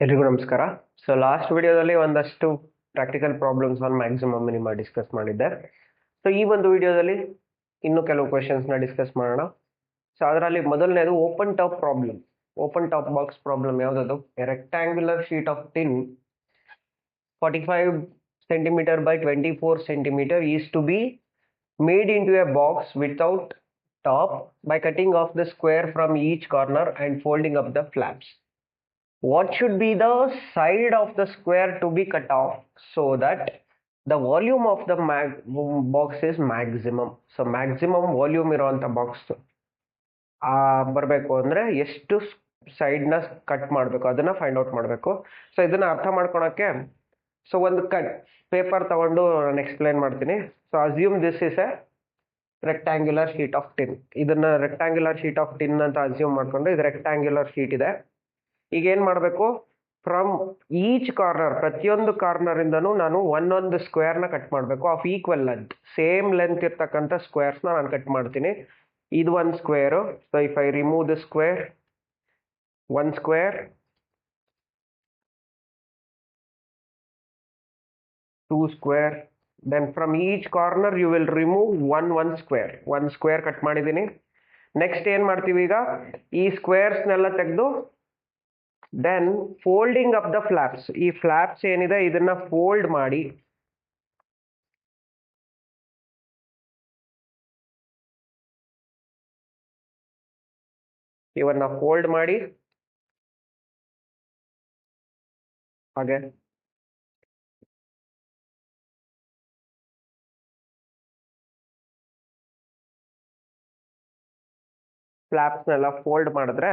ಎಲ್ರಿಗೂ ನಮಸ್ಕಾರ. So last ವಿಡಿಯೋದಲ್ಲಿ ಒಂದಷ್ಟು practical problems on maximum minima discuss ಮಾಡಿದ್ದೆ. ಸೊ ಈ ಒಂದು ವಿಡಿಯೋದಲ್ಲಿ ಇನ್ನೂ ಕೆಲವು ಕ್ವೆಶನ್ಸ್ನ ಡಿಸ್ಕಸ್ ಮಾಡೋಣ. ಸೊ ಅದರಲ್ಲಿ ಮೊದಲನೇದು open top problem. Open top box problem ಯಾವುದದು? A rectangular sheet of tin 45 centimeter by 24 centimeter is to be made into a box without top by cutting off the square from each corner and folding up the flaps. What should be the side of the square to be cut off so that the volume of the box is maximum? So maximum volume ಇರುವಂತ box ಬರಬೇಕು ಅಂದ್ರೆ ಎಷ್ಟು side ನ cut ಮಾಡಬೇಕು ಅದನ್ನ find out ಮಾಡಬೇಕು. So ಇದನ್ನ ಅರ್ಥ ಮಾಡ್ಕೊಳಕ್ಕೆ ಸೊ ಒಂದು ಪೇಪರ್ ತಗೊಂಡು ನಾನು ಎಕ್ಸ್ಪ್ಲೈನ್ ಮಾಡ್ತೀನಿ. So assume this is a rectangular sheet of tin. ಇದನ್ನ ರೆಕ್ಟ್ಯಾಂಗ್ಯುಲರ್ ಶೀಟ್ ಆಫ್ ಟಿನ್ ಅಂತ ಅಸ್ಯೂಮ್ ಮಾಡ್ಕೊಂಡು ಇದು ರೆಕ್ಟ್ಯಾಂಗ್ಯುಲರ್ ಶೀಟ್ ಇದೆ. ಈಗ ಏನ್ ಮಾಡಬೇಕು? ಫ್ರಮ್ ಈಚ್ ಕಾರ್ನರ್, ಪ್ರತಿಯೊಂದು ಕಾರ್ನರ್ ಇಂದನೂ ನಾನು ಒಂದೊಂದು ಸ್ಕ್ವೇರ್ ನ ಕಟ್ ಮಾಡಬೇಕು of equal length. Same length ಇರ್ತಕ್ಕಂಥ ಸ್ಕ್ವೇರ್ಸ್ ನ ನಾನು ಕಟ್ ಮಾಡ್ತೀನಿ. ಇದು ಒಂದು square. So if I remove the square, one square, two square, then from each corner you will remove one square. ಒಂದು ಸ್ಕ್ವೇರ್ ಕಟ್ ಮಾಡಿದ್ದೀನಿ. ನೆಕ್ಸ್ಟ್ ಏನ್ ಮಾಡ್ತೀವಿ? ಈಗ ಈ ಸ್ಕ್ವೇರ್ಸ್ನೆಲ್ಲ ತೆಗೆದು then folding up the flaps. ಈ ಫ್ಲಾಪ್ಸ್ ಏನಿದೆ ಇದನ್ನ ಫೋಲ್ಡ್ ಮಾಡಿ ಇವನ್ನ ಫೋಲ್ಡ್ ಮಾಡಿ ಹಾಗೆ ಫ್ಲಾಪ್ಸ್ನೆಲ್ಲ ಫೋಲ್ಡ್ ಮಾಡಿದ್ರೆ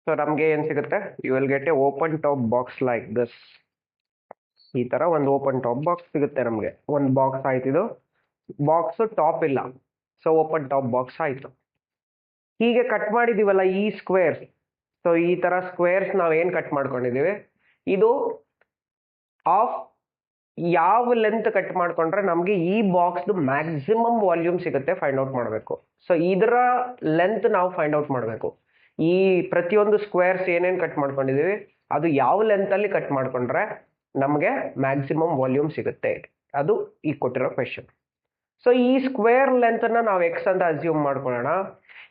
ಸೊ ನಮ್ಗೆ ಏನ್ ಸಿಗುತ್ತೆ? You will get a open top box like this. ಈ ತರ ಒಂದು ಓಪನ್ ಟಾಪ್ ಬಾಕ್ಸ್ ಸಿಗುತ್ತೆ ನಮ್ಗೆ. ಒಂದು ಬಾಕ್ಸ್ ಆಯ್ತು. ಇದು ಬಾಕ್ಸ್ ಟಾಪ್ ಇಲ್ಲ, ಸೊ ಓಪನ್ ಟಾಪ್ ಬಾಕ್ಸ್ ಆಯ್ತು. ಹೀಗೆ ಕಟ್ ಮಾಡಿದೀವಲ್ಲ ಈ ಸ್ಕ್ವೇರ್ಸ್. ಸೊ ಈ ತರ ಸ್ಕ್ವೇರ್ಸ್ ನಾವ್ ಏನ್ ಕಟ್ ಮಾಡ್ಕೊಂಡಿದೀವಿ, ಇದು ಆಫ್ ಯಾವ ಲೆಂತ್ ಕಟ್ ಮಾಡ್ಕೊಂಡ್ರೆ ನಮ್ಗೆ ಈ ಬಾಕ್ಸ್ ಮ್ಯಾಕ್ಸಿಮಮ್ ವಾಲ್ಯೂಮ್ ಸಿಗುತ್ತೆ ಫೈಂಡ್ ಔಟ್ ಮಾಡಬೇಕು. ಸೊ ಇದರ ಲೆಂತ್ ನಾವು ಫೈಂಡ್ ಔಟ್ ಮಾಡಬೇಕು. ಈ ಪ್ರತಿಯೊಂದು ಸ್ಕ್ವೇರ್ಸ್ ಏನೇನ್ ಕಟ್ ಮಾಡ್ಕೊಂಡಿದೀವಿ ಅದು ಯಾವ ಲೆಂತ್ ಅಲ್ಲಿ ಕಟ್ ಮಾಡ್ಕೊಂಡ್ರೆ ನಮ್ಗೆ ಮ್ಯಾಕ್ಸಿಮಮ್ ವಾಲ್ಯೂಮ್ ಸಿಗುತ್ತೆ. ಅದು ಈ ಕೊಟ್ಟಿರೋ ಕ್ವೆಶನ್. ಸೊ ಈ ಸ್ಕ್ವೇರ್ ಲೆಂತ್ ನ ನಾವು ಎಕ್ಸ್ ಅಂತ ಅಸ್ಯೂಮ್ ಮಾಡ್ಕೊಳ್ಳೋಣ.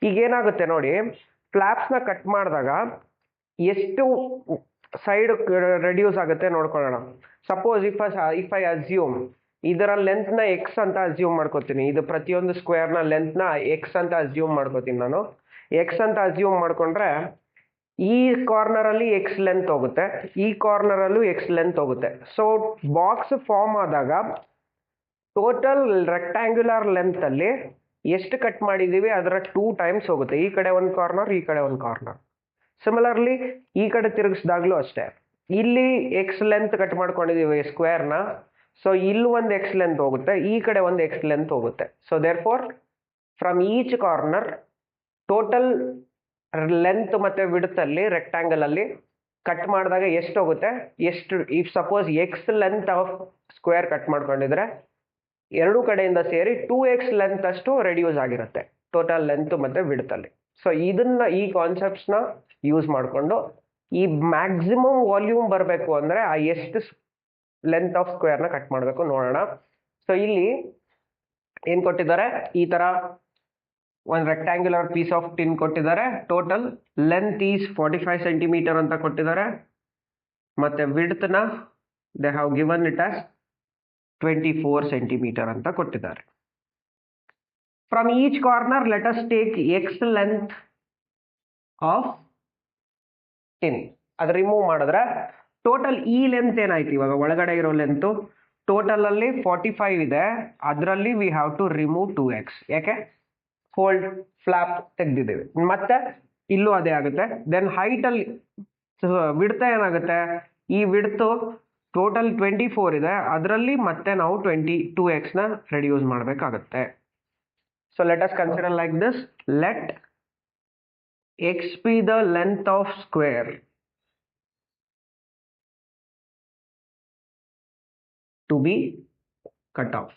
ಈಗ ಏನಾಗುತ್ತೆ ನೋಡಿ, ಫ್ಲಾಪ್ಸ್ ನ ಕಟ್ ಮಾಡಿದಾಗ ಎಷ್ಟು ಸೈಡ್ ರೆಡ್ಯೂಸ್ ಆಗುತ್ತೆ ನೋಡ್ಕೊಳ್ಳೋಣ. ಸಪೋಸ್ ಇಫ್ ಐ ಅಸ್ಯೂಮ್ ಇದರ ಲೆಂತ್ ನ ಎಕ್ಸ್ ಅಂತ ಅಸ್ಯೂಮ್ ಮಾಡ್ಕೋತೀನಿ. ಇದು ಪ್ರತಿಯೊಂದು ಸ್ಕ್ವೇರ್ ನ ಲೆಂತ್ ನ ಎಕ್ಸ್ ಅಂತ ಅಸ್ಯೂಮ್ ಮಾಡ್ಕೋತೀನಿ ನಾನು. ಎಕ್ಸ್ ಅಂತ ಅಸ್ಯೂಮ್ ಮಾಡ್ಕೊಂಡ್ರೆ ಈ ಕಾರ್ನರ್ ಅಲ್ಲಿ ಎಕ್ಸ್ ಲೆಂತ್ ಹೋಗುತ್ತೆ, ಈ ಕಾರ್ನರ್ ಅಲ್ಲೂ ಎಕ್ಸ್ ಲೆಂತ್ ಹೋಗುತ್ತೆ. ಸೊ ಬಾಕ್ಸ್ ಫಾರ್ಮ್ ಆದಾಗ ಟೋಟಲ್ ರೆಕ್ಟ್ಯಾಂಗ್ಯುಲರ್ ಲೆಂತ್ ಅಲ್ಲಿ ಎಷ್ಟು ಕಟ್ ಮಾಡಿದೀವಿ ಅದರ 2 ಟೈಮ್ಸ್ ಹೋಗುತ್ತೆ. ಈ ಕಡೆ ಒಂದು ಕಾರ್ನರ್, ಈ ಕಡೆ ಒಂದು ಕಾರ್ನರ್. ಸಿಮಿಲರ್ಲಿ ಈ ಕಡೆ ತಿರುಗಿಸಿದಾಗ್ಲೂ ಅಷ್ಟೇ. ಇಲ್ಲಿ ಎಕ್ಸ್ ಲೆಂತ್ ಕಟ್ ಮಾಡ್ಕೊಂಡಿದೀವಿ ಸ್ಕ್ವೇರ್ ನ. ಸೊ ಇಲ್ಲಿ ಒಂದು ಎಕ್ಸ್ ಲೆಂತ್ ಹೋಗುತ್ತೆ, ಈ ಕಡೆ ಒಂದು ಎಕ್ಸ್ ಲೆಂತ್ ಹೋಗುತ್ತೆ. So there four from each corner total length ಮತ್ತೆ ವಿಡ್ತ್ ಅಲ್ಲಿ ರೆಕ್ಟ್ಯಾಂಗಲ್ ಅಲ್ಲಿ ಕಟ್ ಮಾಡಿದಾಗ ಎಷ್ಟು ಹೋಗುತ್ತೆ, ಎಷ್ಟು if suppose x length of square cut ಮಾಡ್ಕೊಂಡಿದ್ರೆ ಎರಡು ಕಡೆಯಿಂದ ಸೇರಿ 2x ಲೆಂತ್ ಅಷ್ಟು ರೆಡ್ಯೂಸ್ ಆಗಿರುತ್ತೆ ಟೋಟಲ್ ಲೆಂತ್ ಮತ್ತೆ ವಿಡ್ತ್ ಅಲ್ಲಿ. ಸೊ ಇದನ್ನ ಈ ಕಾನ್ಸೆಪ್ಟ್ಸ್ ನ ಯೂಸ್ ಮಾಡಿಕೊಂಡು ಈ ಮ್ಯಾಕ್ಸಿಮಮ್ ವಾಲ್ಯೂಮ್ ಬರಬೇಕು ಅಂದ್ರೆ ಆ ಎಷ್ಟು ಲೆಂತ್ ಆಫ್ ಸ್ಕ್ವೇರ್ ನ ಕಟ್ ಮಾಡಬೇಕು ನೋಡೋಣ. ಸೊ ಇಲ್ಲಿ ಏನ್ ಕೊಟ್ಟಿದ್ದಾರೆ, ಈ ತರ ಒಂದು ರೆಕ್ಟ್ಯಾಂಗ್ಯುಲರ್ ಪೀಸ್ ಆಫ್ ಟಿನ್ ಕೊಟ್ಟಿದ್ದಾರೆ. ಟೋಟಲ್ ಲೆಂತ್ ಈಸ್ 45 ಸೆಂಟಿಮೀಟರ್ ಅಂತ ಕೊಟ್ಟಿದ್ದಾರೆ. ಮತ್ತೆ ವಿಡ್ತ್ ನ they have given it as 24 centimetre ಅಂತ ಕೊಟ್ಟಿದ್ದಾರೆ. From each corner let us take X length of tin. ಅದು ರಿಮೂವ್ ಮಾಡಿದ್ರೆ ಟೋಟಲ್ ಈ ಲೆಂತ್ ಏನಾಯ್ತು, ಇವಾಗ ಒಳಗಡೆ ಇರೋ ಲೆಂತ್ ಟೋಟಲ್ ಅಲ್ಲಿ 45 ಇದೆ. ಅದರಲ್ಲಿ we have to remove 2x. ಯಾಕೆ? ಫೋಲ್ಡ್ ಫ್ಲಾಪ್ ತೆಗ್ದಿದ್ದೇವೆ. ಮತ್ತೆ ಇಲ್ಲೂ ಅದೇ ಆಗುತ್ತೆ. ದೆನ್ ಹೈಟ್ ಅಲ್ಲಿ ವಿಡ್ತ್ ಏನಾಗುತ್ತೆ, ಈ ವಿಡ್ತ್ ಟೋಟಲ್ 24 ಇದೆ, ಅದರಲ್ಲಿ ಮತ್ತೆ ನಾವು 22x ನ ರೆಡ್ಯೂಸ್ ಮಾಡಬೇಕಾಗುತ್ತೆ. So let us consider like this. Let x be the length of square to be cut off.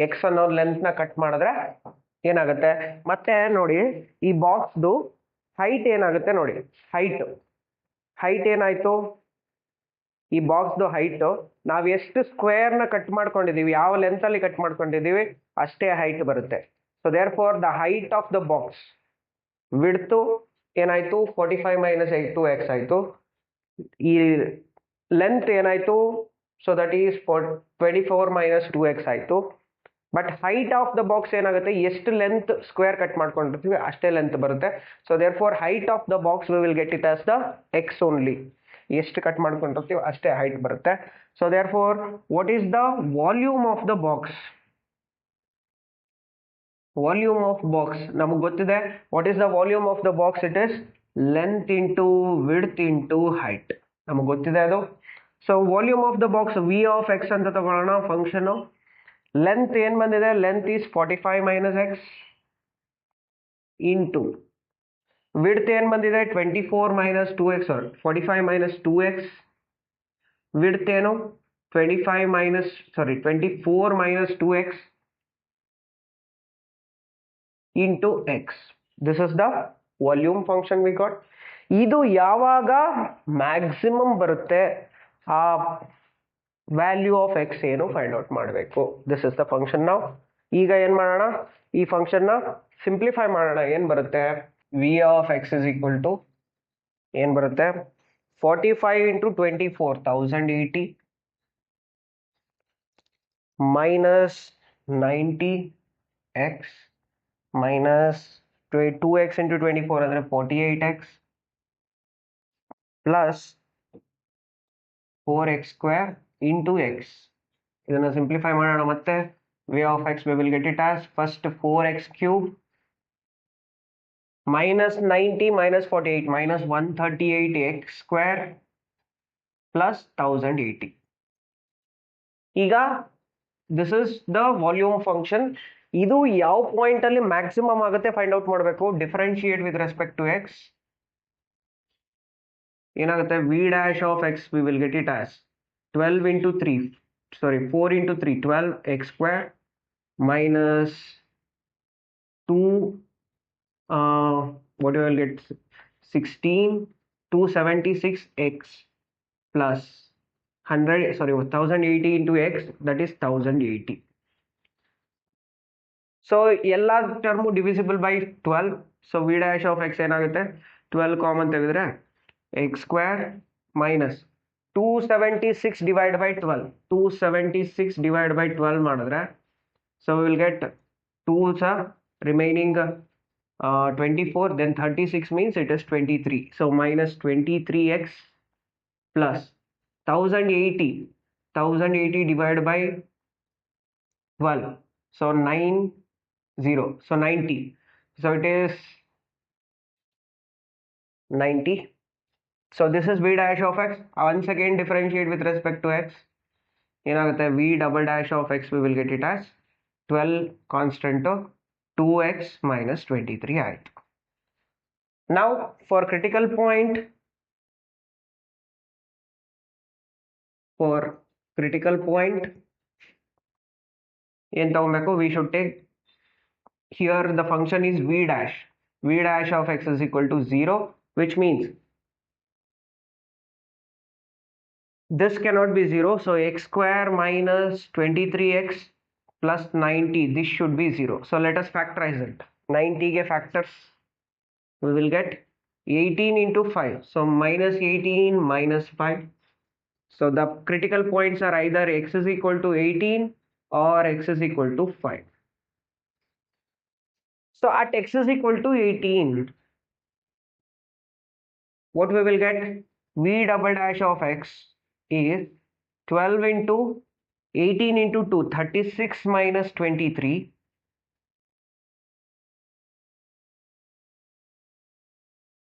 X ಅನ್ನೋ ಲೆಂತ್ನ ಕಟ್ ಮಾಡಿದ್ರೆ ಏನಾಗುತ್ತೆ, ಮತ್ತೆ ನೋಡಿ ಈ ಬಾಕ್ಸ್ದು ಹೈಟ್ ಏನಾಗುತ್ತೆ ನೋಡಿ, ಹೈಟ್ ಏನಾಯ್ತು, ಈ ಬಾಕ್ಸ್ದು ಹೈಟ್ ನಾವು ಎಷ್ಟು ಸ್ಕ್ವೇರ್ನ ಕಟ್ ಮಾಡ್ಕೊಂಡಿದೀವಿ, ಯಾವ ಲೆಂತ್ ಅಲ್ಲಿ ಕಟ್ ಮಾಡ್ಕೊಂಡಿದೀವಿ ಅಷ್ಟೇ ಹೈಟ್ ಬರುತ್ತೆ. So there for the height of the box width ಏನಾಯ್ತು 45 ಮೈನಸ್ 2x ಆಯ್ತು, ಈ ಲೆಂತ್ ಏನಾಯ್ತು, so that is 24 minus 2x ಆಯ್ತು. But height of the box ಏನಾಗುತ್ತೆ, ಎಷ್ಟು ಲೆಂತ್ ಸ್ಕ್ವೇರ್ ಕಟ್ ಮಾಡ್ಕೊಂಡಿರ್ತೀವಿ ಅಷ್ಟೇ ಲೆಂತ್ ಬರುತ್ತೆ. So there for height of the box we will get it as the x only, ಎಷ್ಟು ಕಟ್ ಮಾಡ್ಕೊಂಡಿರ್ತೀವಿ ಅಷ್ಟೇ ಹೈಟ್ ಬರುತ್ತೆ. So there for what is the volume of the box, volume of box ನಮಗೆ ಗೊತ್ತಿದೆ. What is the volume of the box, it is length into width into height, ನಮಗೆ ಗೊತ್ತಿದೆ ಅದು. So volume of the box V of x ಅಂತ ತಗೊಳ್ಳೋಣ function. Length ಏನ್ ಬಂದಿದೆ, length is 45 minus x into width ಏನ್ ಬಂದಿದೆ 24 minus 2x, 45 minus 2x, width ಏನು 24 minus 2x into x. This is the volume function we got. ಇದು ಯಾವಾಗ maximum ಬರುತ್ತೆ ಆ ವ್ಯಾಲ್ಯೂ ಆಫ್ ಎಕ್ಸ್ ಏನು ಫೈಂಡ್ ಔಟ್ ಮಾಡಬೇಕು. This is the function. ನಾವು ಈಗ ಏನ್ ಮಾಡೋಣ, ಈ ಫಂಕ್ಷನ್ ನ ಸಿಂಪ್ಲಿಫೈ ಮಾಡೋಣ. ಏನ್ ಬರುತ್ತೆ, V of x is equal to ಏನ್ ಬರುತ್ತೆ, 45 into 24 1080 minus 90x minus 2x into 24 ಅಂದ್ರೆ 48x plus 4x square into x. ಇದನ್ನ ಸಿಂಪ್ಲಿಫೈ ಮಾಡೋಣ. ಮತ್ತೆ v of x we will get it as first 4x cube minus 90 minus 48 minus 138x square plus 1080. ಈಗ this is the volume function. ಇದು ಯಾವ point ಅಲ್ಲಿ maximum ಆಗುತ್ತೆ find out ಮಾಡಬೇಕು. Differentiate with respect to x ಏನಾಗುತ್ತೆ, v dash of x v will get it as 4 into 3 12 x square minus 2 what you will get 16 276 x plus 1080 into x, that is 1080. So ಎಲ್ಲ term divisible by 12. So we dash of x ಏನಾಗುತ್ತೆ, 12 common ತೆಗೆದ್ರೆ X square minus 276 divide by 12, 276 divide by 12 ಮಾಡಿದ್ರೆ so will get 2 remaining 24, then 36 means it is 23. So minus 23x plus 1080 divided by 12. So 90. So it is 90. So this is v dash of x. Once again differentiate with respect to x. ಏನಾಗುತ್ತೆ, v double dash of x we will get it as 12 constant 2x minus 23 ಆಯ್ತು. Now for critical point, ಏನ್ ತಗೊಬೇಕು, we should take here the function is v dash of x is equal to 0, which means this cannot be 0. So x square minus 23x plus 90, this should be 0. So let us factorize it. 90 ke factors we will get 18 into 5. So minus 18 minus 5. So the critical points are either x is equal to 18 or x is equal to 5. So at x is equal to 18, what we will get, v double dash of x is 12 into 18 into 2, 36 minus 23.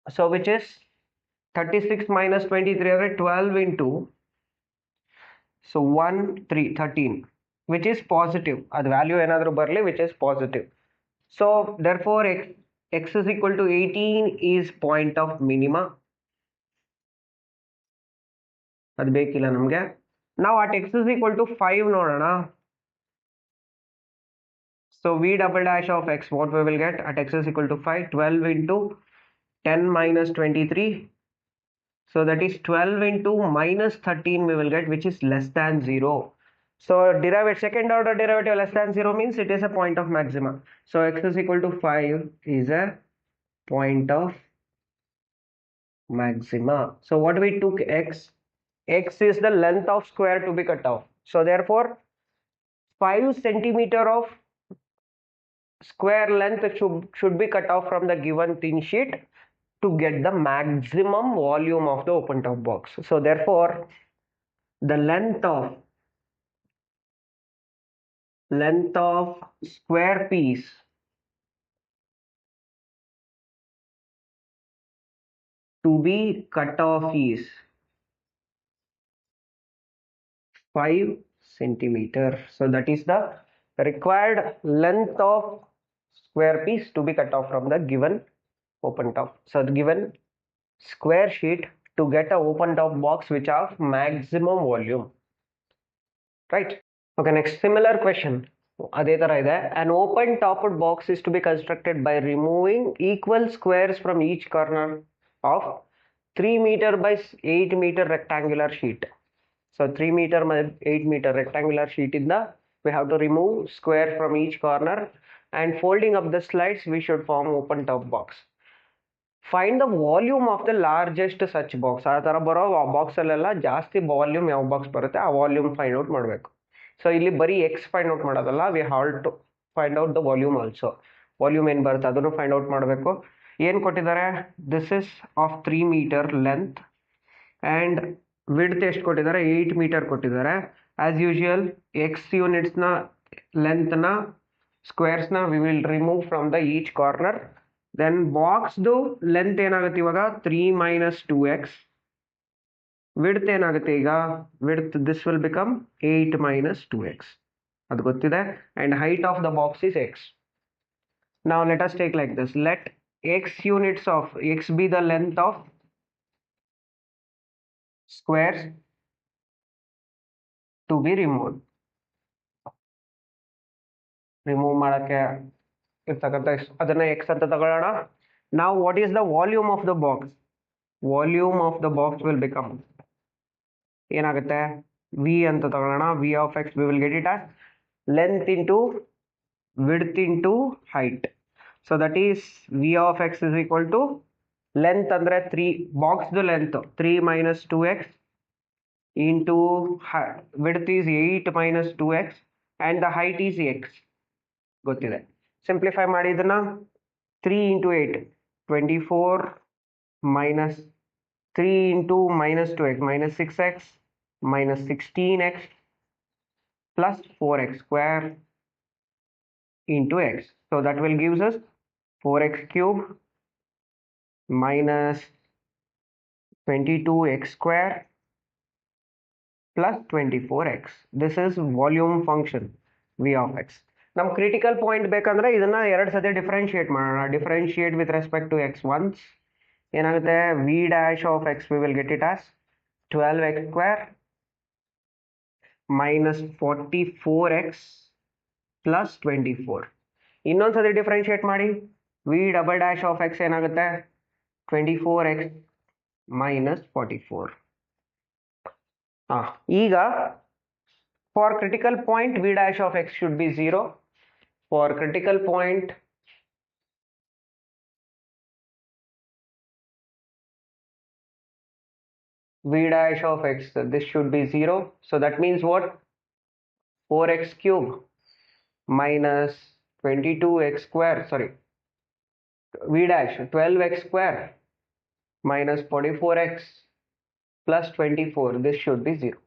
So which is 36 minus 23, 12 into, so 1 3 13, which is positive. Ad value enadru barli which is positive. So therefore x is equal to 18 is point of minima. ಅದು ಬೇಕಿಲ್ಲ ನಮಗೆ. ನಾವು at x is equal to 5 ನೋಡೋಣ. So v double dash of x, what we will get at x is equal to 5, 12 into 10 minus 23. So that is 12 into minus 13 we will get, which is less than 0. So second order derivative less than 0 means it is a point of maxima. So x is equal to 5 is a point of maxima. So what we took x is the length of square to be cut off. So therefore 5 centimeter of square length should be cut off from the given thin sheet to get the maximum volume of the open top box. So therefore the length of square piece to be cut off is 5 centimeter. So that is the required length of square piece to be cut off from the given open top. So the given square sheet to get a open top box which have maximum volume, right? Okay, next similar question. An open topped box is to be constructed by removing equal squares from each corner of 3 meter by 8 meter rectangular sheet. So 3 meter by 8 meter rectangular sheet we have to remove square from each corner, and folding up the slides we should form open top box. Find the volume of the largest such box. ಆ ತರ ಬರೋ box ಅಲ್ಲೆಲ್ಲ ಜಾಸ್ತಿ volume ಯಾವ box ಬರುತ್ತೆ ಆ volume find out ಮಾಡಬೇಕು. So ಇಲ್ಲಿ ಬರೀ ಎಕ್ಸ್ ಫೈಂಡ್ ಔಟ್ ಮಾಡೋದಲ್ಲ, we have to find out the volume also. Volume ಏನು ಬರುತ್ತೆ ಅದನ್ನು ಫೈಂಡ್ ಔಟ್ ಮಾಡಬೇಕು. ಏನು ಕೊಟ್ಟಿದ್ದಾರೆ, this is of 3 metre length and width ಎಷ್ಟು ಕೊಟ್ಟಿದ್ದಾರೆ, 8 ಮೀಟರ್ ಕೊಟ್ಟಿದ್ದಾರೆ. ಆಸ್ ಯೂಶುವಲ್ ಎಕ್ಸ್ ಯೂನಿಟ್ಸ್ನ ಲೆಂತ್ನ ಸ್ಕ್ವೇರ್ಸ್ನ we will remove from the each corner. Then ಬಾಕ್ಸ್ದು ಲೆಂತ್ ಏನಾಗುತ್ತೆ ಇವಾಗ 3 minus 2x. ವಿಡ್ತ್ ಏನಾಗುತ್ತೆ ಈಗ, width this will become 8 minus 2x. ಅದು ಗೊತ್ತಿದೆ. And height of the box is x. ನಾವು let us take like this. Let x units of x be the length of squares to be removed. Remove ಮಾಡೋಕ್ಕೆ ಇರ್ತಕ್ಕಂಥ ಅದನ್ನ x ಅಂತ ತಗೊಳ್ಳೋಣ. ನಾವು what is the volume of the box? Volume of the box will become ಏನಾಗುತ್ತೆ, v ಅಂತ ತಗೊಳ್ಳೋಣ. V of x v will get it as length into width into height. So that is v of x is equal to length ಅಂದರೆ 3, ಬಾಕ್ಸ್ದು length 3 minus 2x into width is 8 minus 2x and the height is X. ಗೊತ್ತಿದೆ. Simplify ಮಾಡಿ ಇದನ್ನ 3 into 8 24 minus 3 into minus 2x minus 6x minus 16x plus 4x square into x. So that will gives us 4x cube minus 22x square plus 24x. This is volume function v of x. ನಮ್ಮ critical point ಬೇಕಂದ್ರೆ ಇದನ್ನ 2 ಸತಿ differentiate ಮಾಡೋಣ. Differentiate with respect to x once ಏನಾಗುತ್ತೆ, v dash of x v will get it as 12x square minus 44x plus 24. ಇನ್ನೊಂದು ಸತಿ differentiate ಮಾಡಿ, V double dash of x ಏನಾಗುತ್ತೆ 24x minus 44. ಈಗ for critical point V dash of x should be 0. For critical point v dash of x, this should be 0. So that means what, 4x cube minus 22x square, sorry, v dash 12x square minus 44x plus 24, this should be 0.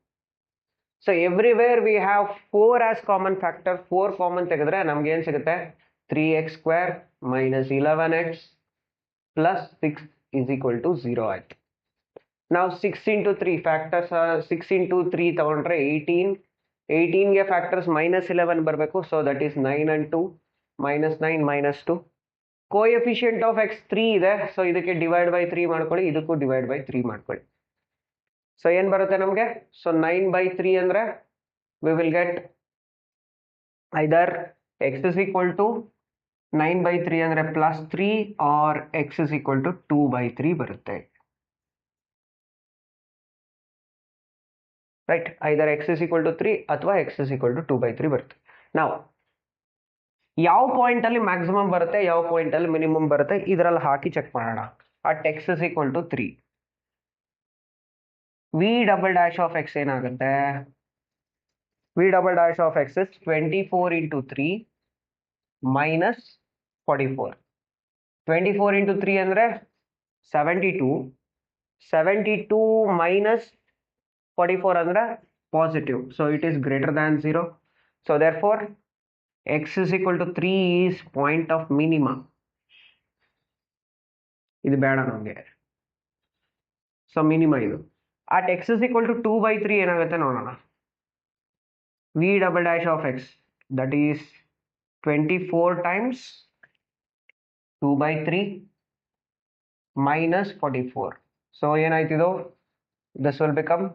So everywhere we have 4 as common factor. 4 common ತೆಗೆದ್ರೆ ನಮ್ಗೆ ಏನು ಸಿಗುತ್ತೆ, 3x square minus 11x plus 6 is equal to 0 ಆಯ್ತು. ನಾವು 6 into 3 factors 6 into 3 ತಗೊಂಡ್ರೆ 18. 18ಗೆ factors minus 11 ಬರಬೇಕು. So that is 9 and 2 minus 9 minus 2. Coefficient of X 3 ಇದೆ. So ಇದಕ್ಕೆ ಡಿವೈಡ್ ಬೈ 3 ಮಾಡ್ಕೊಳ್ಳಿ, ಇದಕ್ಕೂ ಡಿವೈಡ್ ಬೈ 3 ಮಾಡ್ಕೊಳ್ಳಿ. ಸೊ ಏನು ಬರುತ್ತೆ ನಮಗೆ, ಸೊ 9/3 ಅಂದರೆ we will get either x is equal to 9/3 ಅಂದರೆ +3 or x is equal to 2/3 ಬರುತ್ತೆ. Right, either x is equal to 3 ಅಥವಾ x is equal to 2/3 ಬರುತ್ತೆ. ನಾವು ಯಾವ ಪಾಯಿಂಟ್ ಅಲ್ಲಿ ಮ್ಯಾಕ್ಸಿಮಮ್ ಬರುತ್ತೆ, ಯಾವ ಪಾಯಿಂಟ್ ಅಲ್ಲಿ ಮಿನಿಮಮ್ ಬರುತ್ತೆ, ಇದರಲ್ಲಿ ಹಾಕಿ ಚೆಕ್ ಮಾಡೋಣ. At x is equal to 3, v double dash of x ಏನಾಗುತ್ತೆ? v double dash of x is 24 into 3 minus 44. 24 into 3 ಅಂದ್ರೆ 72. 72 minus 44 ಅಂದ್ರೆ positive. So it is greater than 0. So therefore x is equal to 3 is point of minima. ಇದು ಬೇಡ ನಮಗೆ. So minima ಇದು. at x is equal to 2/3 ಏನಾಗುತ್ತೆ ನೋಡೋಣ. v double dash of x that is 24 times 2/3 minus 44. So ಏನಾಯ್ತಿದು? This will become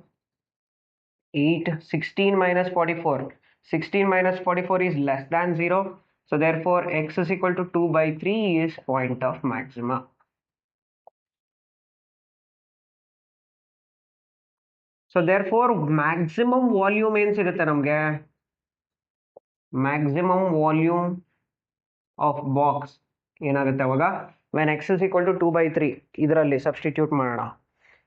8. 16 minus 44. 16 minus 44 is less than 0. So therefore x is equal to 2/3 is point of maxima. So therefore maximum volume ಏನು ಸಿಗುತ್ತೆ ನಮಗೆ? Maximum volume of box ಏನಾಗುತ್ತೆ ಅವಾಗ? when x is equal to 2/3 ಇದರಲ್ಲಿ substitute ಮಾಡೋಣ.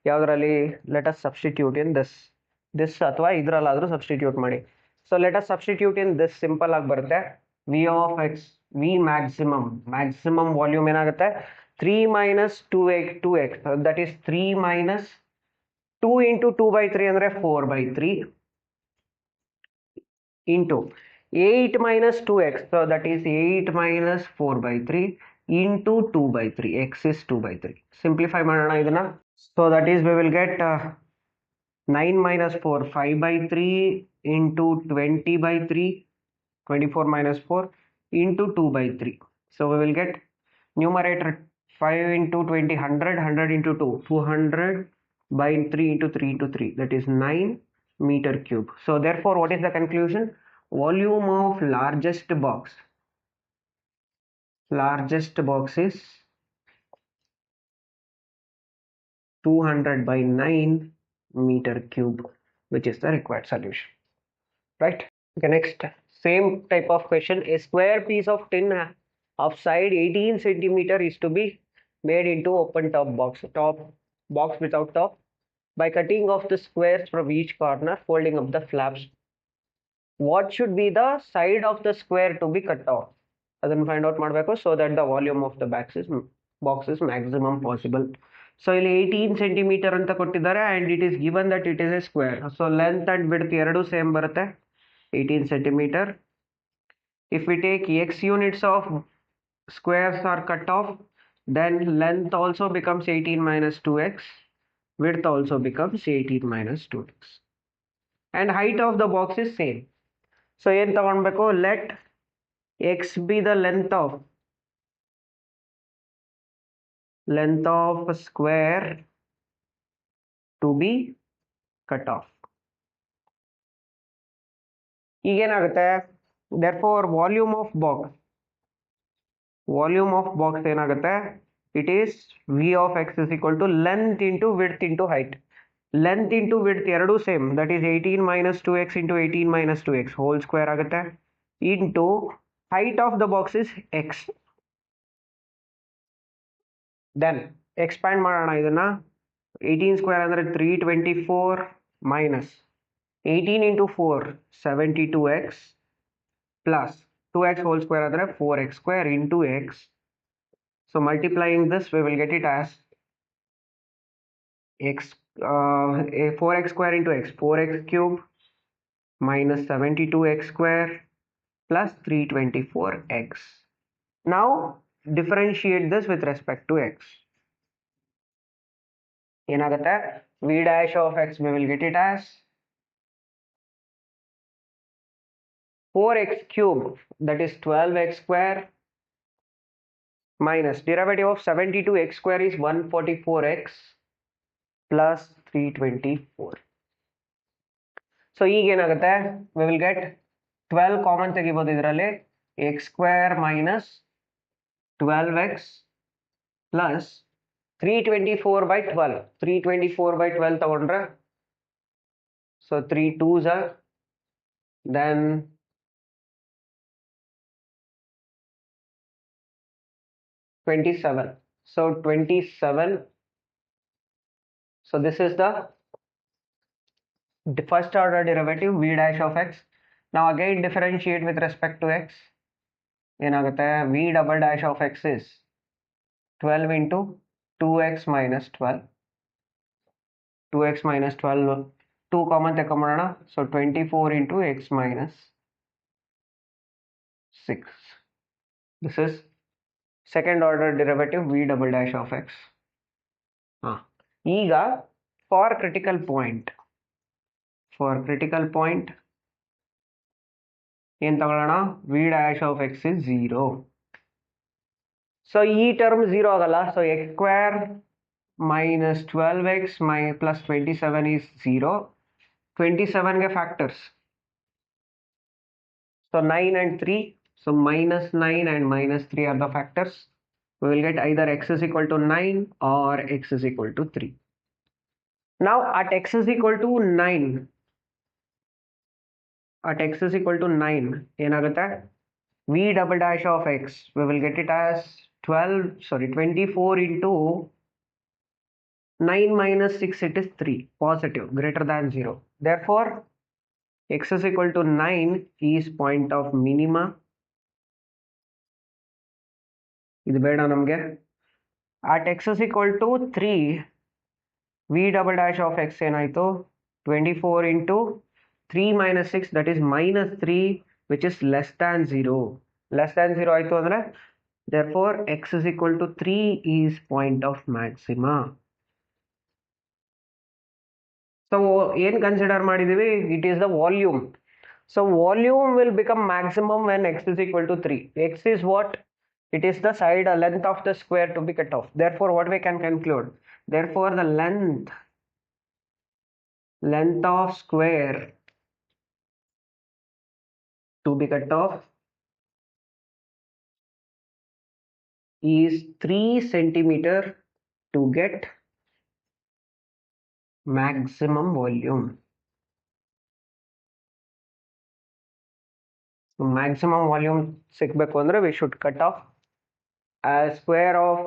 ಯಾವುದರಲ್ಲಿ? let us substitute in this ಅಥವಾ ಇದರಲ್ಲಾದರೂ substitute ಮಾಡಿ. So let us substitute in this. Simple ಆಗಿ ಬರುತ್ತೆ. v of x, v maximum volume ಏನಾಗುತ್ತೆ? 3 minus 2x that is 3 minus 2 into 2/3 ಅಂದರೆ 4/3 into 8 minus 2x, so that is 8 minus 4/3 into 2/3. x is 2/3. Simplify ಮಾಡೋಣ ಇದನ್ನ. So that is we will get 9 minus 4, 5/3 into 20/3, 24 minus 4 into 2/3. So we will get numerator 5 into 20, 100, 100 into 2, 200 by 3 into 3 into 3, that is 9 meter cube. So therefore what is the conclusion? Volume of largest box is 200 by 9 meter cube, which is the required solution. Right? Okay, next same type of question. A square piece of tin of side 18 centimeter is to be made into open top box without top by cutting off the squares from each corner, folding up the flaps. What should be the side of the square to be cut off? ಅದನ್ನು find out ಮಾಡಬೇಕು, so that the volume of the box is maximum possible. So ಇಲ್ಲಿ 18 centimetre ಅಂತ ಕೊಟ್ಟಿದ್ದಾರೆ and it is given that it is a square. So length and width ಎರಡೂ same ಬರುತ್ತೆ, 18 centimeter. If we take x units of squares are cut off, then length also becomes 18 minus 2x, width also becomes 18 minus 2x, and height of the box is same. So ಏನು ತಗೊಳ್ಬೇಕು? let x be the length of a square to be cut off. ಈಗೇನಾಗುತ್ತೆ? therefore volume of box ಏನಾಗುತ್ತೆ? it is v of x is equal to length into width into height. Length into width ಎರಡೂ same, that is 18 minus 2x into 18 minus 2x whole square ಆಗುತ್ತೆ, into height of the box is x. then expand ಮಾಡೋಣ ಇದನ್ನ. 18 square ಅಂದರೆ 324 minus 18 into 4 72x plus 2x whole square ಅಂದರೆ 4x square into x. So multiplying this we will get it as x 4x square into x, 4x cube minus 72x square plus 324x. Now differentiate this with respect to x. ಏನಾಗುತ್ತೆ? v dash of x we will get it as 4x cube, that is 12x square, minus derivative of 72x square is 144x plus 324. So ಈಗೇನಾಗುತ್ತೆ? we will get 12 common ತೆಗಿಬೋದು ಇದರಲ್ಲಿ, x square minus 12x plus 324 by 12. 324 by 12 ತಗೊಂಡ್ರೆ so 3 2s are then 27. So 27. So this is the first order derivative v dash of x. Now again differentiate with respect to x. ಏನಾಗುತ್ತೆ v double dash of x is 12 into 2x minus 12. 2x minus 12 2 common ತಗೊಂಡ್ಬಿಡೋಣ. So 24 into x minus 6. This is second order derivative v double dash of x. ಈಗ for critical point ಏನ್ ತಗೊಳ್ಳೋಣ v dash of x is 0. So ಈ term 0 ಆಗಲ್ಲ. So x square minus 12x plus 27 is 0. 27 ಗೆ factors. So 9 and 3. So minus 9 and minus 3 are the factors. We will get either x is equal to 9 or x is equal to 3. Now at x is equal to 9, ಏನಾಗುತ್ತೆ v double dash of x, we will get it as 24 into 9 minus 6, it is 3, positive, greater than 0. Therefore x is equal to 9 is point of minima. ಇದು ಬೇಡ ನಮಗೆ. at x is equal to 3, v double dash of x ಏನಾಯಿತು 24 into 3 minus 6, that is minus 3, which is less than 0. Less than 0 ಆಯಿತು ಅಂದರೆ therefore x is equal to 3 is point of maxima. So ಏನು consider ಮಾಡಿದ್ದೀವಿ, it is the volume. So volume will become maximum when x is equal to 3. X is what? It is the side length of the square to be cut off. Therefore what we can conclude? Therefore the length of square to be cut off is 3 centimeter to get maximum volume. So maximum volume ಸಿಗಬೇಕು ಅಂದ್ರೆ we should cut off a square of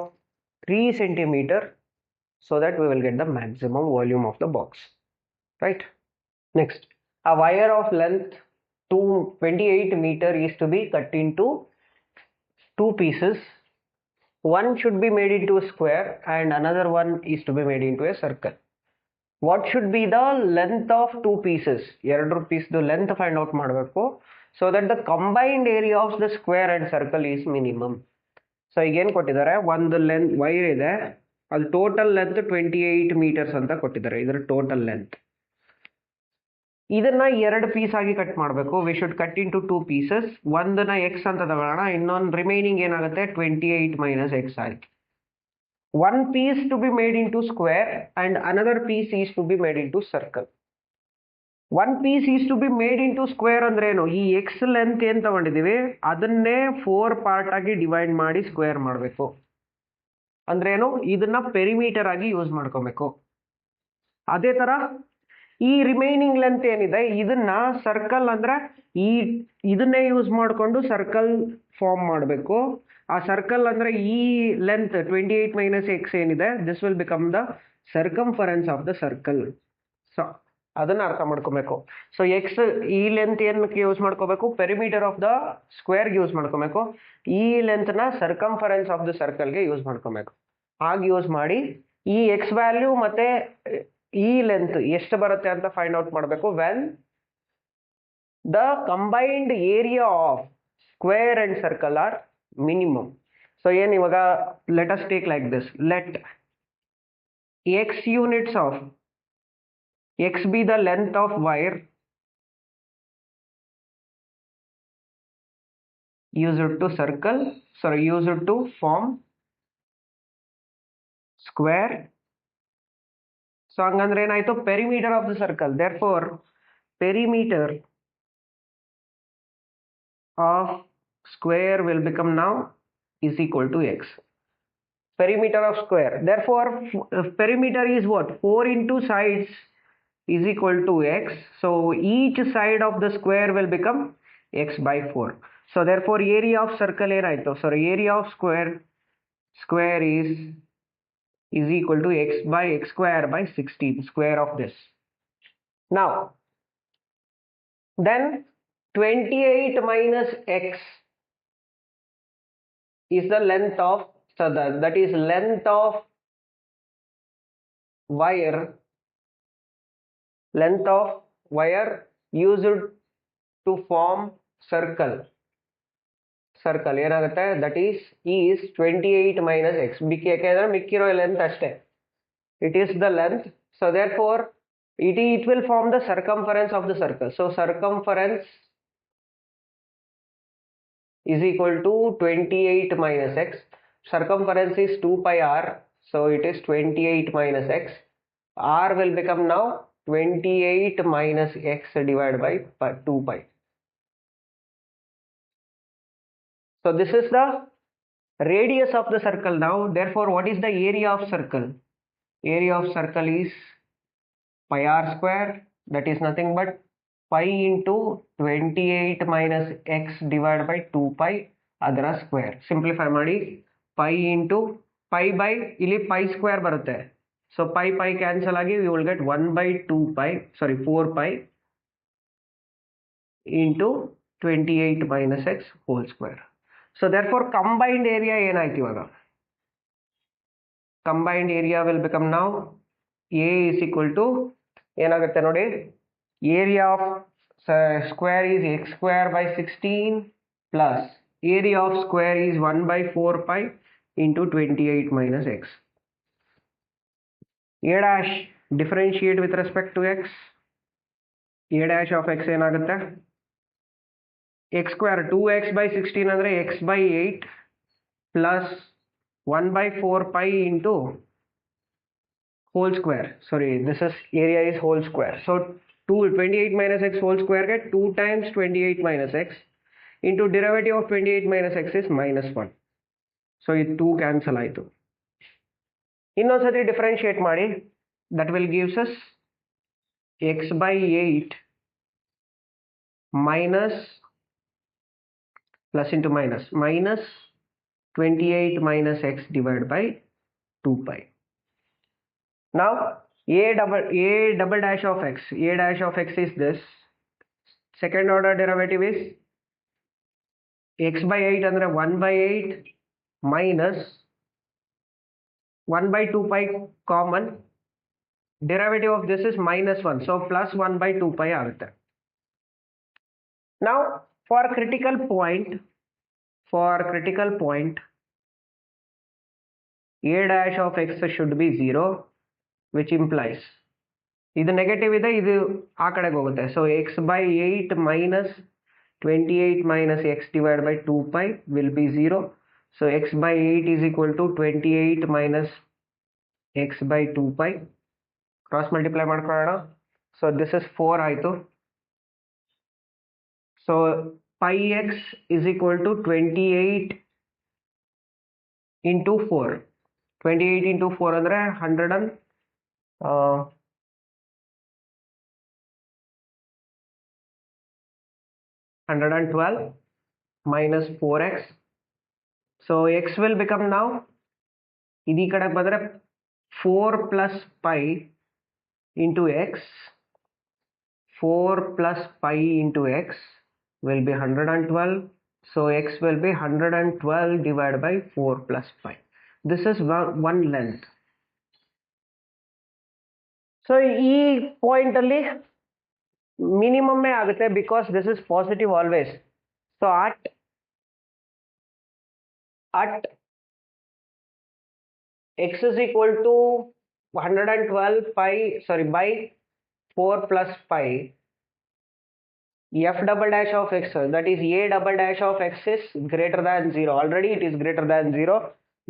3 centimeter so that we will get the maximum volume of the box. Right? Next, a wire of length 28 meter is to be cut into 2 pieces. One should be made into a square and another one is to be made into a circle. What should be the length of 2 pieces? ಎರಡು piece length find out ಮಾಡಬೇಕು so that the combined area of the square and circle is minimum. So again ಕೊಟ್ಟಿದ್ದಾರೆ, ಒಂದು length wire ಇದೆ, ಅದು total length 28 meters ಅಂತ ಕೊಟ್ಟಿದ್ದಾರೆ. ಇದರ total length. ಇದನ್ನ ಎರಡು ಪೀಸ್ ಆಗಿ ಕಟ್ ಮಾಡಬೇಕು. We should cut into 2 pieces. ಒಂದನ್ನ ಎಕ್ಸ್ ಅಂತ ತಗೊಳ್ಳೋಣ, ಇನ್ನೊಂದು ರಿಮೈನಿಂಗ್ ಏನಾಗುತ್ತೆ 28 minus x ಆಯ್ತು. One piece to be made into square and another piece is to be made into circle. One piece is to be made into square ಅಂದ್ರೆ ಏನು, ಈ X length ಏನ್ ತಗೊಂಡಿದೀವಿ ಅದನ್ನೇ 4 ಪಾರ್ಟ್ ಆಗಿ ಡಿವೈಡ್ ಮಾಡಿ square ಮಾಡಬೇಕು. ಅಂದ್ರೆ ಏನು, ಇದನ್ನ ಪೆರಿಮೀಟರ್ ಆಗಿ ಯೂಸ್ ಮಾಡ್ಕೋಬೇಕು. ಅದೇ ತರ ಈ ರಿಮೈನಿಂಗ್ ಲೆಂತ್ ಏನಿದೆ ಇದನ್ನ ಸರ್ಕಲ್ ಅಂದ್ರೆ ಇದನ್ನೇ ಯೂಸ್ ಮಾಡಿಕೊಂಡು ಸರ್ಕಲ್ ಫಾರ್ಮ್ ಮಾಡಬೇಕು. ಆ ಸರ್ಕಲ್ ಅಂದ್ರೆ ಈ ಲೆಂತ್ 28 minus x ಏನಿದೆ, this will become the circumference of the circle. So ಅದನ್ನ ಅರ್ಥ ಮಾಡ್ಕೋಬೇಕು. ಸೊ ಎಕ್ಸ್ ಈ ಲೆಂತ್ ಏನಕ್ಕೆ ಯೂಸ್ ಮಾಡ್ಕೋಬೇಕು, perimeter of the square use ಮಾಡ್ಕೋಬೇಕು. ಈ ಲೆಂತ್ ನ ಸರ್ಕಂಫರೆನ್ಸ್ ಆಫ್ ದ ಸರ್ಕಲ್ಗೆ ಯೂಸ್ ಮಾಡ್ಕೋಬೇಕು. ಹಾಗೆ ಯೂಸ್ ಮಾಡಿ ಈ ಎಕ್ಸ್ ವ್ಯಾಲ್ಯೂ ಮತ್ತೆ ಈ ಲೆಂತ್ ಎಷ್ಟು ಬರುತ್ತೆ ಅಂತ ಫೈಂಡ್ ಔಟ್ ಮಾಡಬೇಕು. When the combined area of square and circle are minimum. So ಏನ್ ಇವಾಗ let us take like this, let x units of x be the length of wire used to circle, sorry, used to form square. So ಹಂಗಂದ್ರೆ ಏನಾಯ್ತು, perimeter of the circle. Therefore perimeter of square will become now is equal to x. Perimeter of square. Therefore, perimeter is what? 4 into sides is equal to x. So each side of the square will become x by 4. So therefore, area of circle ಏನಾಯ್ತು? So area of square is equal to x by x square by 16, square of this. Now, then 28 minus x is the length of, so that is length of wire used to form circle ಏನಾಗುತ್ತೆ, that is 28 minus x. ಯಾಕೆಂದ್ರೆ ಮಿಕ್ಕಿರೋ length ಅಷ್ಟೇ, it is the length. So therefore it will form the circumference of the circle. So circumference is equal to 28 minus x. Circumference is 2 pi r, so it is 28 minus x. R will become now 28 minus x divided by 2 pi. So this is the radius of the circle now. Therefore, what is the area of circle? Area of circle is pi r square, that is nothing but pi into 28 minus x divided by 2 pi ಅದರ square. Simplify ಮಾಡಿ, pi into pi by ಇಲ್ಲಿ pi square ಬರುತ್ತೆ. So pi cancel ಆಗಿ we will get 1 by 4 pi into 28 minus x whole square. So therefore combined area ಏನಾಯ್ತು ಇವಾಗ? Combined area will become now A is equal to ಏನಾಗುತ್ತೆ ನೋಡಿ, area of square is x square by 16 plus area of square is 1 by 4 pi into 28 minus x. A dash differentiate with respect to x. A dash of x ಏನಾಗುತ್ತೆ, x square 2x by 16 ಅಂದರೆ x by 8 plus 1 by 4 pi into whole square. Sorry, this is area is whole square. So 28 minus x whole square get 2 times 28 minus x into derivative of 28 minus x is minus 1. So it 2 cancel ಆಯಿತು. ಇನ್ನೊಂದ್ಸತಿ differentiate ಮಾಡಿ, that will gives us x by 8 minus plus into minus 28 minus x divided by 2 pi. Now a double dash of x is this. Second order derivative is x by 8 ಅಂದ್ರೆ 1 by 8 minus 1 by 2 pi common. Derivative of this is minus 1. So plus 1 by 2 pi ಆಗುತ್ತೆ. Now for critical point a dash of x should be 0, which implies ಇದು negative ಇದೆ, ಇದು ಆ ಕಡೆಗೆ ಹೋಗುತ್ತೆ. So x by 8 minus 28 minus x divided by 2 pi will be 0. So x by 8 is equal to 28 minus x by 2 pi. Cross multiply ಮಾಡ್ಕೊಳ್ಳೋಣ. So this is 4 ಆಯಿತು. So pi x is equal to 28 into 4. 28 into 4 ಅಂದರೆ 112 minus 4x. So x will become now, ಇದು ಈ ಕಡೆ ಬಂದರೆ 4 plus pi into x. 4 plus pi into x will be 112. So x will be 112 divided by 4 plus pi. This is one length. So ಈ point ಅಲ್ಲಿ minimum ಆಗುತ್ತೆ, because this is positive always. So at x is equal to 112 pi, sorry, by 4 plus pi, f double dash of x, that is a double dash of x is greater than 0. Already it is greater than 0.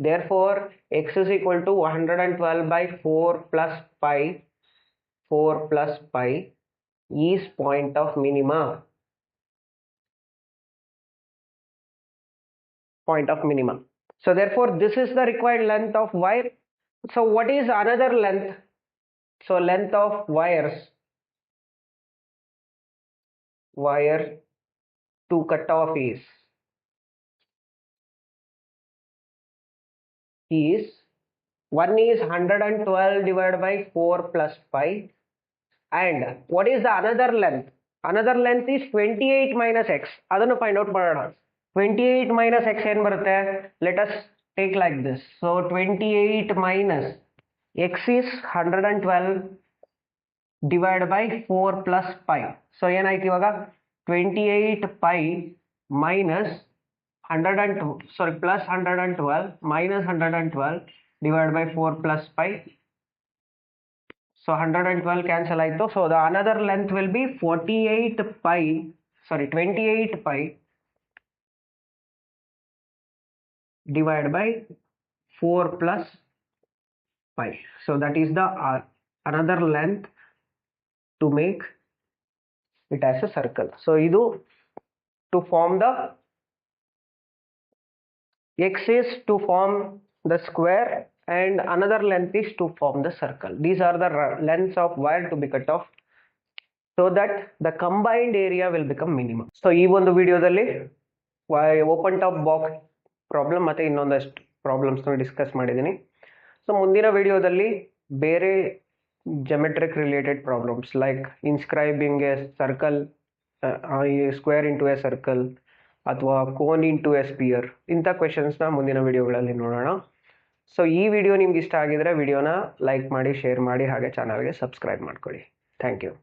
Therefore x is equal to 112 by 4 plus pi is point of minima. point of minimum. So therefore this is the required length of wire. So what is another length? So length of wire to cut off is one is 112 divided by 4 plus 5. And what is the another length? Another length is 28 minus x. ಅದನ್ನು find out ಮಾಡೋಣ. 28 minus x ಏನು ಬರುತ್ತೆ? Let us take like this. So 28 minus x is 112 divided by 4 plus pi. So ಏನಾಯ್ತು ಇವಾಗ 28 pi minus 102 plus 112 minus 112 divided by 4 plus pi. So 112 cancel ಆಯಿತು. So the another length will be 28 pi divided by 4 plus pi. So that is the another length to make it as a circle. So idu to form the x is to form the square and another length is to form the circle. These are the lengths of wire to be cut off so that the combined area will become minimum. So ಈ ಒಂದು ವಿಡಿಯೋದಲ್ಲಿ open top box problem ಮತ್ತು ಇನ್ನೊಂದಷ್ಟು ಪ್ರಾಬ್ಲಮ್ಸ್ನ discuss ಮಾಡಿದ್ದೀನಿ. So ಮುಂದಿನ ವಿಡಿಯೋದಲ್ಲಿ ಬೇರೆ geometric related problems like inscribing a circle, square into a circle ಅಥವಾ ಕೋನ್ ಇಂಟು ಎ ಸ್ಪಿಯರ್, ಇಂಥ ಕ್ವೆಶನ್ಸ್ನ ಮುಂದಿನ ವಿಡಿಯೋಗಳಲ್ಲಿ ನೋಡೋಣ. ಸೊ ಈ ವಿಡಿಯೋ ನಿಮ್ಗೆ ಇಷ್ಟ ಆಗಿದ್ರೆ ವಿಡಿಯೋನ ಲೈಕ್ ಮಾಡಿ, ಶೇರ್ ಮಾಡಿ, ಹಾಗೆ ಚಾನಲ್ಗೆ ಸಬ್ಸ್ಕ್ರೈಬ್ ಮಾಡ್ಕೊಳ್ಳಿ. Thank you.